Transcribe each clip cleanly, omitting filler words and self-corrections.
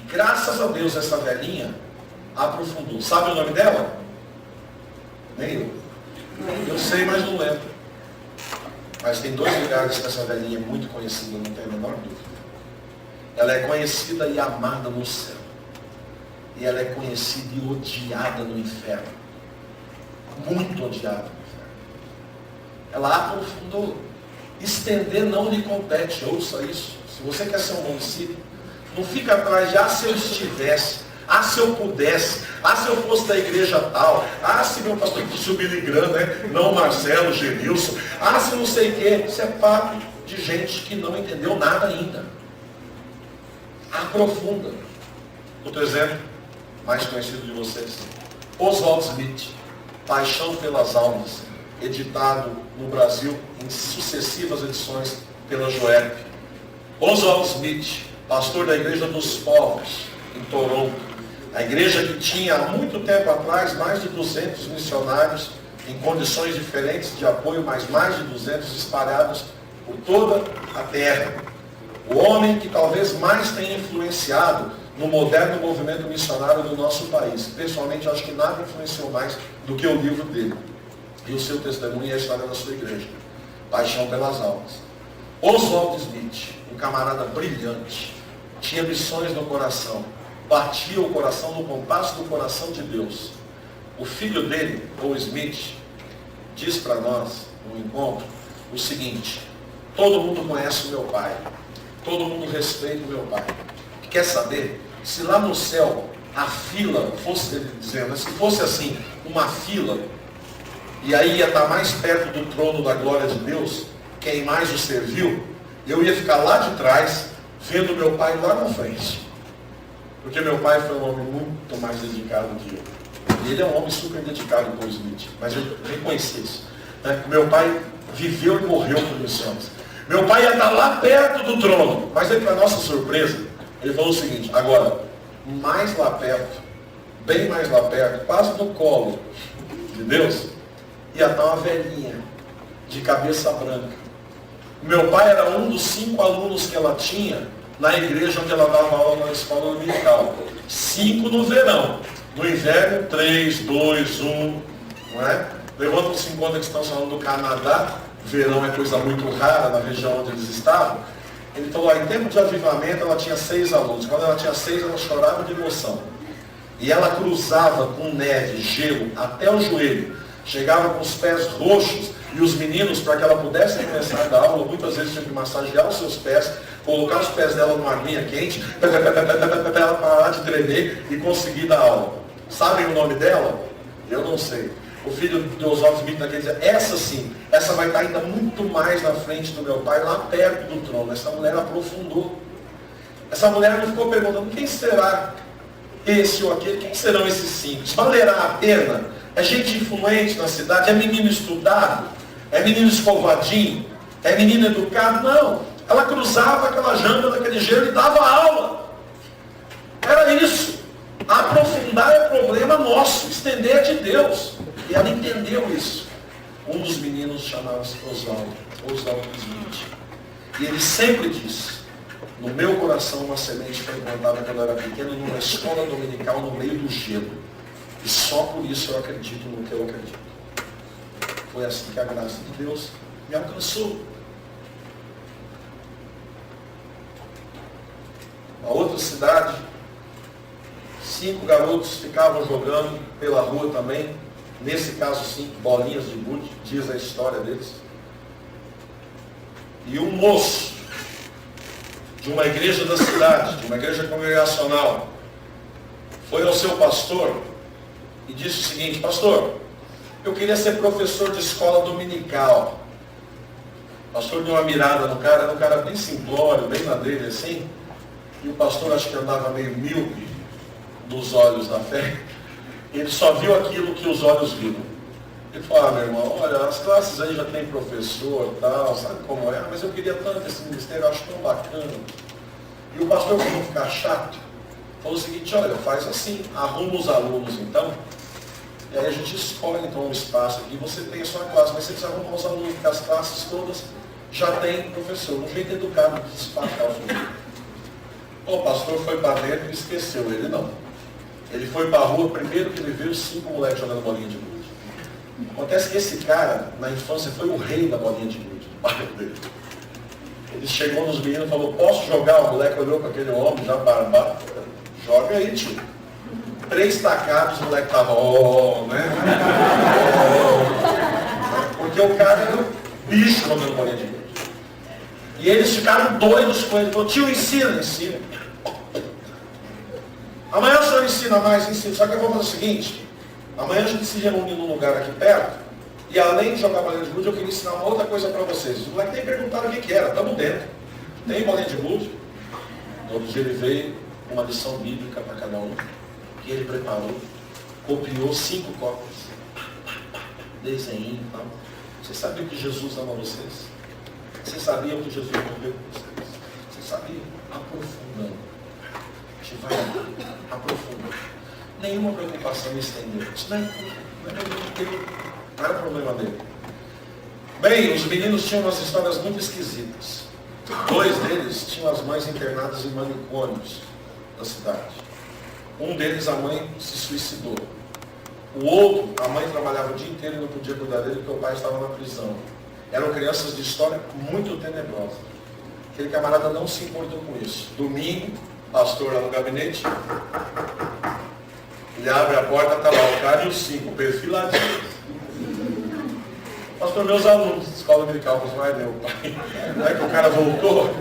graças a Deus essa velhinha aprofundou. Sabe o nome dela? Nem eu. Eu sei, mas não lembro. Mas tem 2 lugares que essa velhinha é muito conhecida, não tenho a menor dúvida. Ela é conhecida e amada no céu. E ela é conhecida e odiada no inferno. Muito odiada no inferno. Ela aprofundou. Estender não lhe compete, ouça isso. Se você quer ser um município, não fica atrás de, se eu estivesse, se eu pudesse, se eu fosse da igreja tal, se meu pastor fosse o Billy Graham, né? Não o Marcelo, o Genilson, se não sei o quê. Isso é papo de gente que não entendeu nada ainda. Aprofunda. Outro exemplo, mais conhecido de vocês, Oswald Smith, Paixão pelas Almas, editado no Brasil em sucessivas edições pela Joep. Oswald Smith, pastor da Igreja dos Povos, em Toronto. A igreja que tinha há muito tempo atrás mais de 200 missionários em condições diferentes de apoio, mas mais de 200 espalhados por toda a terra. O homem que talvez mais tenha influenciado no moderno movimento missionário do nosso país. Pessoalmente, acho que nada influenciou mais do que o livro dele. E o seu testemunho e a história da sua igreja. Paixão pelas Almas. Oswald Smith, um camarada brilhante, tinha missões no coração, batia o coração no compasso do coração de Deus. O filho dele, Paul Smith, diz para nós, no encontro, o seguinte: todo mundo conhece o meu pai, todo mundo respeita o meu pai. Quer saber? Se lá no céu a fila fosse, ele dizendo, se fosse assim, uma fila, e aí ia estar mais perto do trono da glória de Deus, quem mais o serviu, eu ia ficar lá de trás, vendo meu pai lá na frente. Porque meu pai foi um homem muito mais dedicado que eu. E ele é um homem super dedicado, Paul Smith, mas eu reconheci isso. Né? Meu pai viveu e morreu por missões. Meu pai ia estar lá perto do trono, mas aí, para nossa surpresa, ele falou o seguinte: agora, mais lá perto, bem mais lá perto, quase no colo de Deus, ia estar uma velhinha, de cabeça branca. Meu pai era um dos 5 alunos que ela tinha na igreja onde ela dava aula na escola dominical. 5 no verão. No inverno, 3, 2, 1. Não é? Levantam-se em conta que estão falando do Canadá. Verão é coisa muito rara na região onde eles estavam. Ele falou, em tempo de avivamento ela tinha 6 alunos. Quando ela tinha 6, ela chorava de emoção. E ela cruzava com neve, gelo, até o joelho. Chegava com os pés roxos. E os meninos, para que ela pudesse começar a dar aula, muitas vezes tinham que massagear os seus pés, colocar os pés dela numa aguinha quente, para ela parar de tremer e conseguir dar aula. Sabem o nome dela? Eu não sei. O filho de Oswald Smith naquele dia, essa sim, essa vai estar ainda muito mais na frente do meu pai, lá perto do trono. Essa mulher aprofundou. Essa mulher não ficou perguntando, quem será esse ou aquele? Quem serão esses 5? Isso valerá a pena? É gente influente na cidade? É menino estudado? É menino escovadinho? É menino educado? Não. Ela cruzava aquela janta daquele gelo e dava aula. Era isso. Aprofundar é problema nosso. Estender é de Deus. E ela entendeu isso. Um dos meninos chamava-se Oswald Smith. E ele sempre disse, no meu coração uma semente foi plantada quando eu era pequeno numa escola dominical no meio do gelo. E só por isso eu acredito no que eu acredito. Foi assim que a graça de Deus me alcançou. Uma outra cidade, 5 garotos ficavam jogando pela rua também. Nesse caso, 5 bolinhas de gude, diz a história deles. E um moço de uma igreja da cidade, de uma igreja congregacional, foi ao seu pastor e disse o seguinte: pastor, eu queria ser professor de escola dominical. O pastor deu uma mirada no cara, era um cara bem simplório, bem na dele assim, e o pastor acho que andava meio míope dos olhos da fé, e ele só viu aquilo que os olhos viram. Ele falou, meu irmão, olha, as classes aí já tem professor e tal, sabe como é? Mas eu queria tanto esse ministério, eu acho tão bacana. E o pastor, para não ficar chato, falou o seguinte, olha, faz assim, arruma os alunos então, e aí a gente escolhe então um espaço aqui, você tem a sua classe, mas você precisa arrumar os alunos, porque as classes todas já tem professor, um jeito educado de despachar o filho. O pastor foi para dentro e esqueceu. Ele não. Ele foi para a rua, primeiro que ele viu 5 moleques jogando bolinha de gude. Acontece que esse cara, na infância, foi o rei da bolinha de gude, do bairro dele. Ele chegou nos meninos e falou, posso jogar? O moleque olhou para aquele homem já barbado. Joga aí, tio. 3 tacados, o moleque tava, né? Porque o cara era um bicho jogando bolinha de gude. E eles ficaram doidos com ele. Falou, tio, ensina. Amanhã o senhor ensina mais, ensina. Só que eu vou fazer o seguinte, amanhã a gente se reúne num lugar aqui perto, e além de jogar bolinha de gude, eu queria ensinar uma outra coisa para vocês. Os moleques nem perguntaram o que era, estamos dentro. Tem bolinha de gude? Todo dia ele veio com uma lição bíblica para cada um, que ele preparou, copiou 5 cópias, desenho e tal. Vocês sabiam que Jesus ama vocês? Vocês sabiam que Jesus morreu por vocês? Vocês sabiam? Aprofundando. A gente vai aprofundando. Nenhuma preocupação em estender. Isso não era problema dele. Bem, os meninos tinham umas histórias muito esquisitas. 2 deles tinham as mães internadas em manicômios da cidade. Um deles, a mãe, se suicidou. O outro, a mãe trabalhava o dia inteiro e não podia cuidar dele porque o pai estava na prisão. Eram crianças de história muito tenebrosa. Aquele camarada não se importou com isso. Domingo, pastor lá no gabinete, ele abre a porta, está lá o cara e os 5, perfiladinhos. Pastor, meus alunos, escola dominical, vai meu pai. Aí que o cara voltou,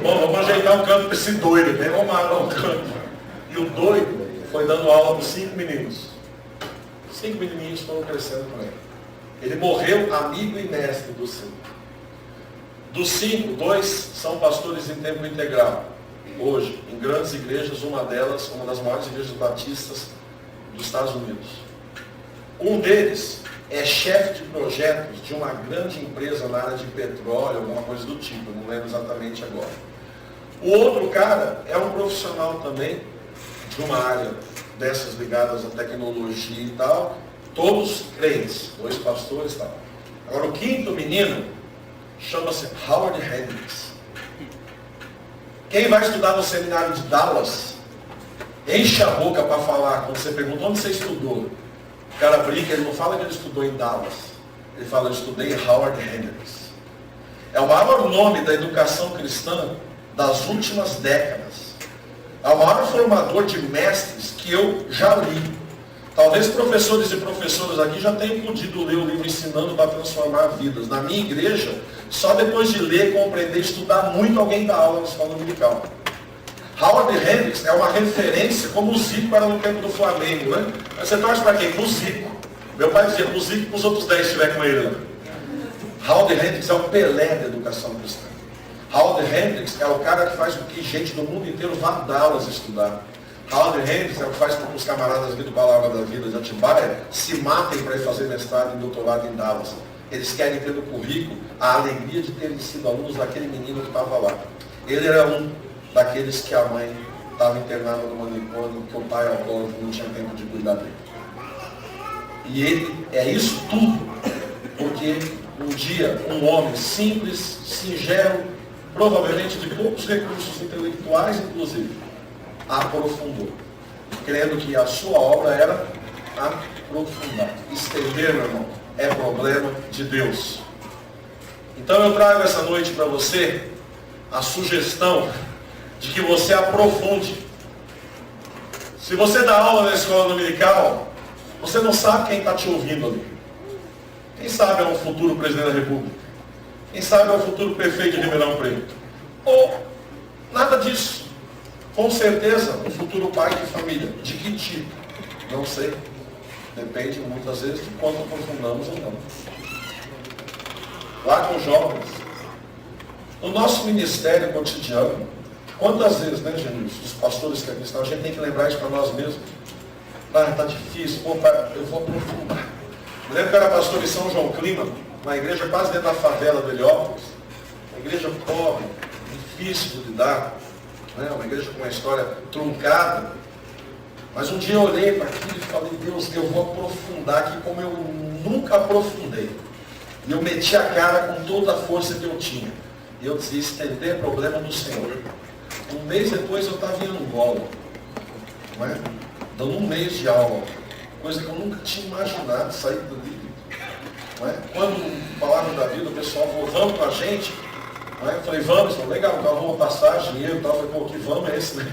bom, vamos ajeitar um canto para esse doido, nem arrumaram um canto. E o doido foi dando aula para 5 meninos. 5 menininhos foram crescendo com ele. Ele morreu amigo e mestre dos 5. Dos 5, 2 são pastores em tempo integral. Hoje, em grandes igrejas, uma delas, uma das maiores igrejas batistas dos Estados Unidos. Um deles é chefe de projetos de uma grande empresa na área de petróleo, alguma coisa do tipo, não lembro exatamente agora. O outro cara é um profissional também de uma área dessas ligadas à tecnologia e tal, todos crentes, 2 pastores e tal. Agora o 5º menino chama-se Howard Hendricks. Quem vai estudar no seminário de Dallas, enche a boca para falar, quando você pergunta onde você estudou. O cara brinca, ele não fala que ele estudou em Dallas. Ele fala, eu estudei em Howard Hendricks. É o maior nome da educação cristã das últimas décadas. É o maior formador de mestres que eu já li. Talvez professores e professoras aqui já tenham podido ler o livro Ensinando para Transformar Vidas. Na minha igreja, só depois de ler, compreender, estudar muito, alguém dá aula na escola dominical. Howard Hendricks é uma referência, como o Zico era no tempo do Flamengo, né? Mas você torce para quem? Pro Zico. Meu pai dizia pro Zico e para os outros 10 que estiver com ele lá. Howard Hendricks é o Pelé da educação cristã. Howard Hendricks é o cara que faz com que gente do mundo inteiro vá dar aulas estudar. Howard Hendricks é o que faz com que os camaradas aqui do Palavra da Vida de Atibaia se matem para ir fazer mestrado e doutorado em Dallas. Eles querem ter no currículo a alegria de terem sido alunos daquele menino que estava lá. Ele era um daqueles que a mãe estava internada no manicômio, que o pai alcoólico não tinha tempo de cuidar dele. E ele é isso tudo, porque um dia um homem simples, singelo, provavelmente de poucos recursos intelectuais, inclusive, aprofundou, crendo que a sua obra era aprofundar. Estender, meu irmão, é problema de Deus. Então eu trago essa noite para você a sugestão de que você aprofunde. Se você dá aula na escola dominical, você não sabe quem está te ouvindo ali. Quem sabe é um futuro presidente da República. Quem sabe é um futuro prefeito de Ribeirão Preto. Ou nada disso. Com certeza, um futuro pai de família. De que tipo? Não sei. Depende muitas vezes de quanto aprofundamos ou não. Lá com jovens, no nosso ministério cotidiano, quantas vezes, né, gente, os pastores que aqui estão, a gente tem que lembrar isso para nós mesmos. Ah, está difícil, pô, eu vou aprofundar. Eu lembro que eu era pastor em São João Clima, uma igreja quase dentro da favela do Heliópolis, uma igreja pobre, difícil de lidar, né? Uma igreja com uma história truncada. Mas um dia eu olhei para aquilo e falei, Deus, eu vou aprofundar aqui como eu nunca aprofundei. E eu meti a cara com toda a força que eu tinha. E eu dizia, estender problema do Senhor. Um mês depois eu estava em Angola, não é? Dando um mês de aula, coisa que eu nunca tinha imaginado sair dali. Não é? Quando falaram da vida, o pessoal falou, vamos com a gente. Não é? Eu falei, vamos, falei, legal, então uma passagem, dinheiro e tal. Eu falei, pô, que vamos é esse, né?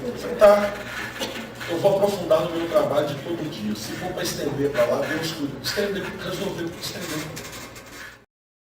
Eu falei, tá, eu vou aprofundar no meu trabalho de todo dia. Se for para estender para lá, Deus cuida. Estender, resolveu, estender.